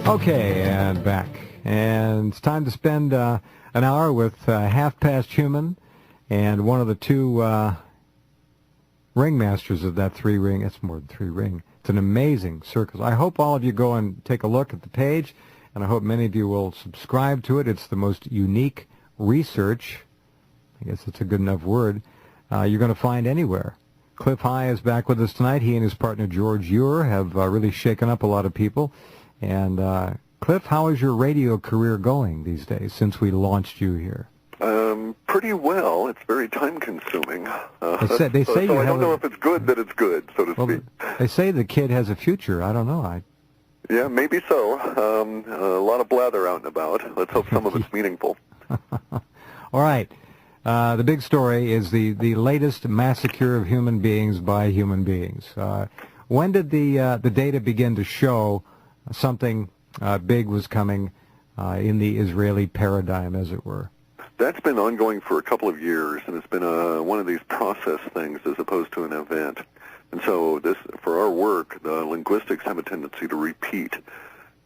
Okay, and back. And it's time to spend an hour with Half-Past Human and one of the two ringmasters of that three-ring. It's more than three-ring. It's an amazing circus. I hope all of you go and take a look at the page, and I hope many of you will subscribe to it. It's the most unique research, I guess it's a good enough word, you're going to find anywhere. Clif High is back with us tonight. He and his partner George Ure have really shaken up a lot of people. And Clif, how is your radio career going these days since we launched you here? Pretty well. It's very time-consuming. They say you I don't know if it's good that it's good, so to speak. They say the kid has a future. I don't know. Yeah, maybe so. A lot of blather out and about. Let's hope some of it's meaningful. All right. The big story is the latest massacre of human beings by human beings. When did the data begin to show something big was coming in the Israeli paradigm, as it were? That's been ongoing for a couple of years, and it's been one of these process things as opposed to an event. And so for our work, the linguistics have a tendency to repeat.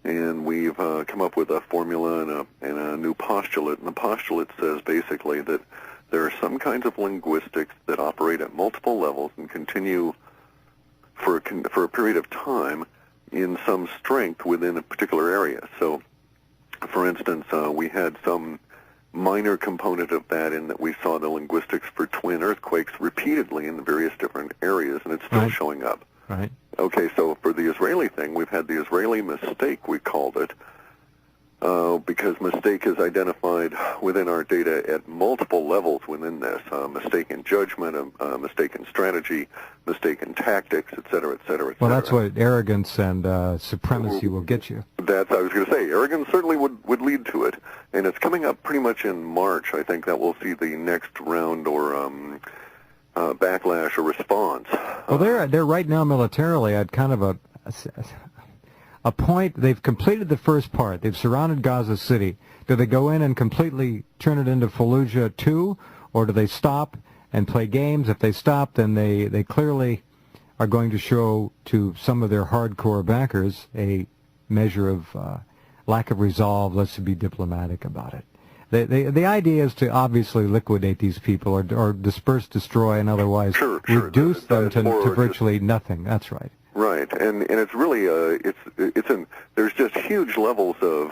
And we've come up with a formula and a new postulate. And the postulate says basically that there are some kinds of linguistics that operate at multiple levels and continue for a period of time in some strength within a particular area. So, for instance, we had some minor component of that in that we saw the linguistics for twin earthquakes repeatedly in the various different areas, and it's still showing up. Right. Okay, so for the Israeli thing, we've had the Israeli mistake, we called it, because mistake is identified within our data at multiple levels within this. Mistake in judgment, mistake in strategy, mistake in tactics, et cetera, et cetera, et cetera. Well, that's what arrogance and supremacy will get you. I was going to say, arrogance certainly would lead to it, and it's coming up pretty much in March. I think that we'll see the next round or backlash or response. Well, they're right now militarily at kind of a point. They've completed the first part. They've surrounded Gaza City. Do they go in and completely turn it into Fallujah 2, or do they stop and play games? If they stop, then they clearly are going to show to some of their hardcore backers a measure of lack of resolve. Let's be diplomatic about it. The idea is to obviously liquidate these people or disperse, destroy, and otherwise reduce them to virtually nothing. That's right. Right, and it's really there's just huge levels of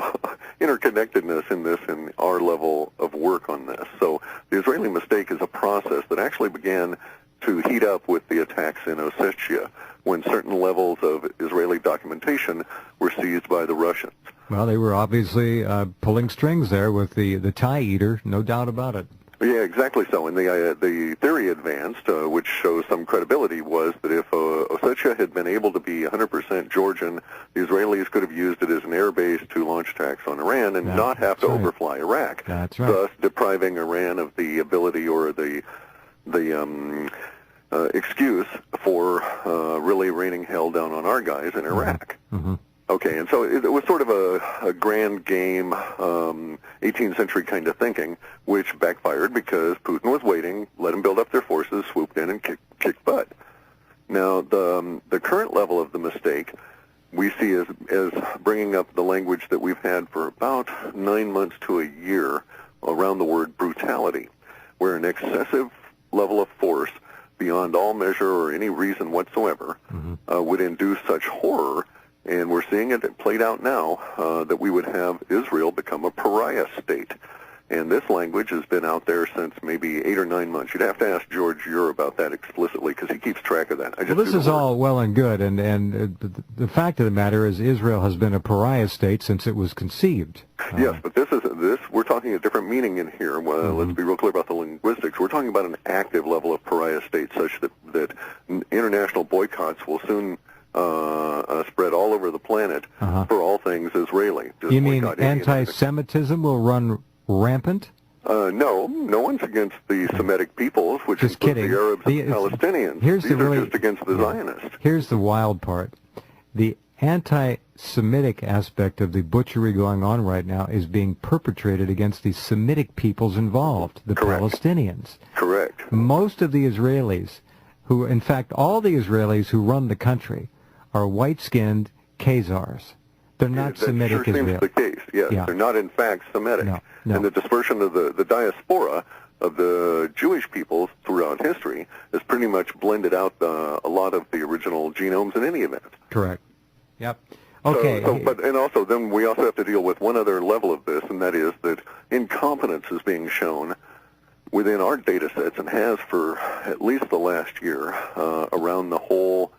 interconnectedness in this and our level of work on this. So the Israeli mistake is a process that actually began to heat up with the attacks in Ossetia when certain levels of Israeli documentation were seized by the Russians. Well, they were obviously pulling strings there with the tie eater, no doubt about it. Yeah, exactly so. And the theory advanced, which shows some credibility, was that if Ossetia had been able to be 100% Georgian, the Israelis could have used it as an air base to launch attacks on Iran and not have to overfly Iraq. That's right. Thus depriving Iran of the ability or the excuse for really raining hell down on our guys in Iraq. Mm-hmm. Okay, and so it was sort of a grand game, 18th century kind of thinking, which backfired because Putin was waiting, let them build up their forces, swooped in, and kicked butt. Now, the current level of the mistake we see as bringing up the language that we've had for about 9 months to a year around the word brutality, where an excessive level of force beyond all measure or any reason whatsoever would induce such horror. And we're seeing it played out now that we would have Israel become a pariah state. And this language has been out there since maybe 8 or 9 months. You'd have to ask George Ure about that explicitly because he keeps track of that. Well, this is all well and good, and the fact of the matter is Israel has been a pariah state since it was conceived. Yes, but this we're talking a different meaning in here. Well, let's be real clear about the linguistics. We're talking about an active level of pariah state such that international boycotts will soon spread all over the planet for all things Israeli. You mean anti-Semitism will run rampant? No one's against the Semitic peoples, which just include kidding. the Arabs and the Palestinians. These are just against the Zionists. Here's the wild part. The anti-Semitic aspect of the butchery going on right now is being perpetrated against the Semitic peoples involved, the Palestinians. Correct. Most of the Israelis, in fact, all the Israelis who run the country, are white-skinned Khazars. They're not that Semitic sure Israel. seems the case. Yes, Yeah. they're not in fact Semitic. No, no. And the dispersion of the diaspora of the Jewish peoples throughout history has pretty much blended out a lot of the original genomes in any event. Correct. Yep. Okay. And also then we also have to deal with one other level of this, and that is that incompetence is being shown within our data sets and has for at least the last year around the whole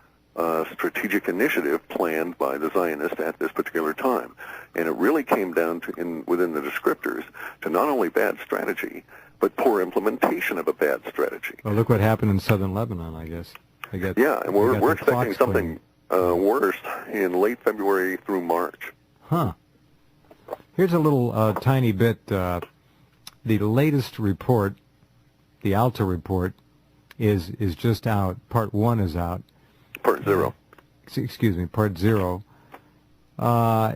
strategic initiative planned by the Zionists at this particular time. And it really came down to, within the descriptors, to not only bad strategy, but poor implementation of a bad strategy. Well, look what happened in southern Lebanon, I guess. Yeah, and we're expecting something worse in late February through March. Huh. Here's a little tiny bit. The latest report, the Alta report, is just out. Part 1 is out. Part 0. Excuse me, Part 0.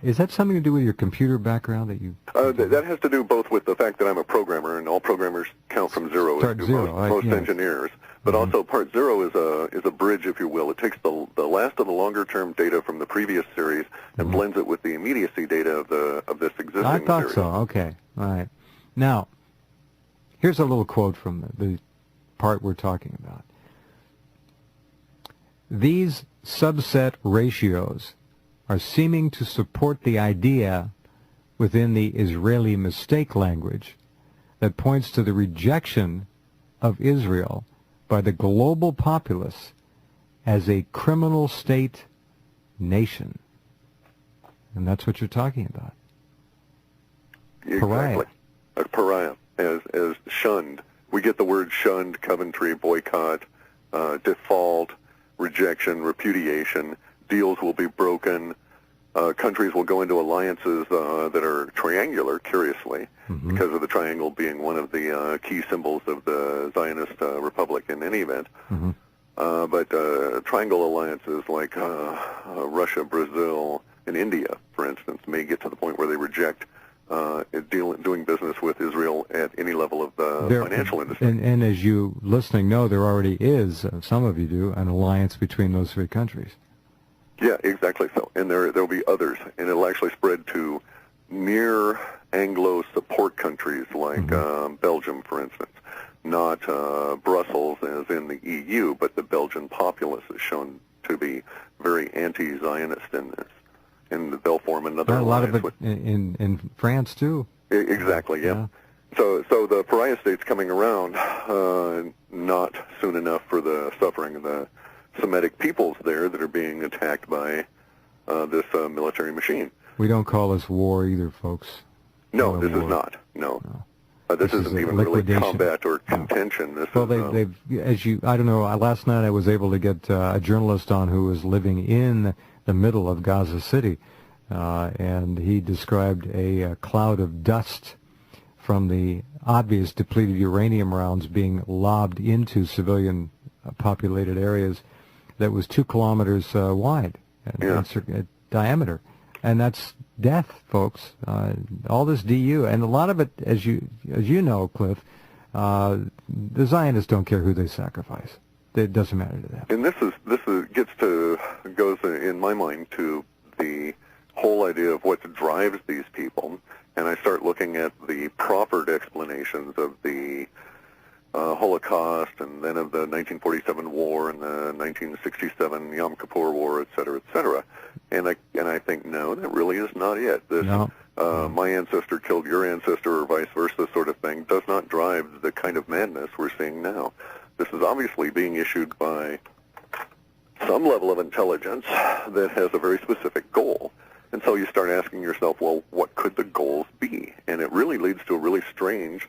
Is that something to do with your computer background that you? That has to do both with the fact that I'm a programmer, and all programmers count from zero, as do most engineers. But also, Part 0 is a bridge, if you will. It takes the last of the longer-term data from the previous series and blends it with the immediacy data of this existing series. I thought so. Okay, all right. Now, here's a little quote from the part we're talking about. These subset ratios are seeming to support the idea within the Israeli mistake language that points to the rejection of Israel by the global populace as a criminal state nation. And that's what you're talking about. Exactly. Pariah. A pariah, as shunned. We get the word shunned, Coventry, boycott, default, rejection, repudiation. Deals will be broken. Countries will go into alliances that are triangular, curiously, because of the triangle being one of the key symbols of the Zionist Republic in any event. But triangle alliances like Russia, Brazil, and India, for instance, may get to the point where they reject doing business with Israel at any level of the financial industry. And as you listening know, there already is, some of you do, an alliance between those three countries. Yeah, exactly so. And there will be others, and it'll actually spread to near Anglo support countries like Belgium, for instance. Not Brussels as in the EU, but the Belgian populace is shown to be very anti-Zionist in this. And they'll form another alliance. A lot of it in France, too. Exactly, yeah. So the pariah state's coming around not soon enough for the suffering of the Semitic peoples there that are being attacked by this military machine. We don't call this war either, folks. No, this is not. No. This isn't even really combat or contention. This they've, I don't know, last night I was able to get a journalist on who was living in the middle of Gaza City, and he described a cloud of dust from the obvious depleted uranium rounds being lobbed into civilian populated areas that was 2 kilometers wide in diameter. And that's death, folks. All this DU, and a lot of it, as you know, Clif, the Zionists don't care who they sacrifice. It doesn't matter to them. And this goes in my mind to the whole idea of what drives these people. And I start looking at the proffered explanations of the Holocaust, and then of the 1947 war and the 1967 Yom Kippur War, et cetera, and I think no, that really is not it. This, my ancestor killed your ancestor, or vice versa, sort of thing, does not drive the kind of madness we're seeing now. This is obviously being issued by some level of intelligence that has a very specific goal, and so you start asking yourself, well, what could the goals be? And it really leads to a really strange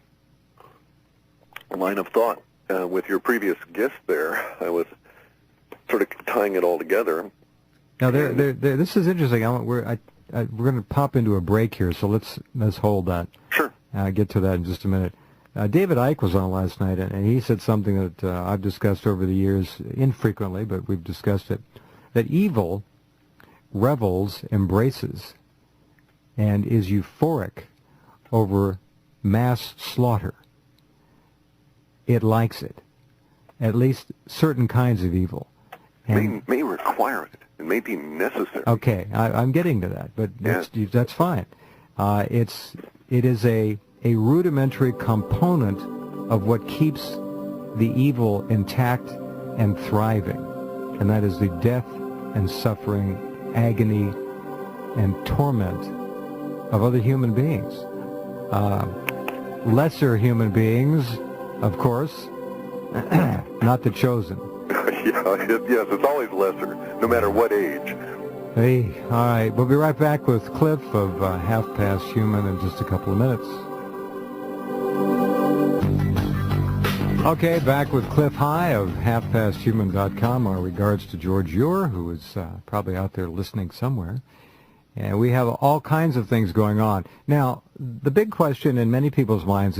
line of thought. With your previous guest there, I was sort of tying it all together. Now, this is interesting. We're going to pop into a break here, so let's hold that. Sure. Get to that in just a minute. David Icke was on last night, and he said something that I've discussed over the years, infrequently, but we've discussed it, that evil revels, embraces, and is euphoric over mass slaughter. It likes it, at least certain kinds of evil. And may require it It may be necessary. Okay, I'm getting to that, but that's fine. It is a rudimentary component of what keeps the evil intact and thriving, and that is the death and suffering, agony and torment of other human beings. Lesser human beings, of course, not the chosen. Yes, it's always lesser, no matter what age. Hey, all right, we'll be right back with Clif of Half Past Human in just a couple of minutes. Okay, back with Clif High of halfpasthuman.com. Our regards to George Ure, who is probably out there listening somewhere. And we have all kinds of things going on. Now, the big question in many people's minds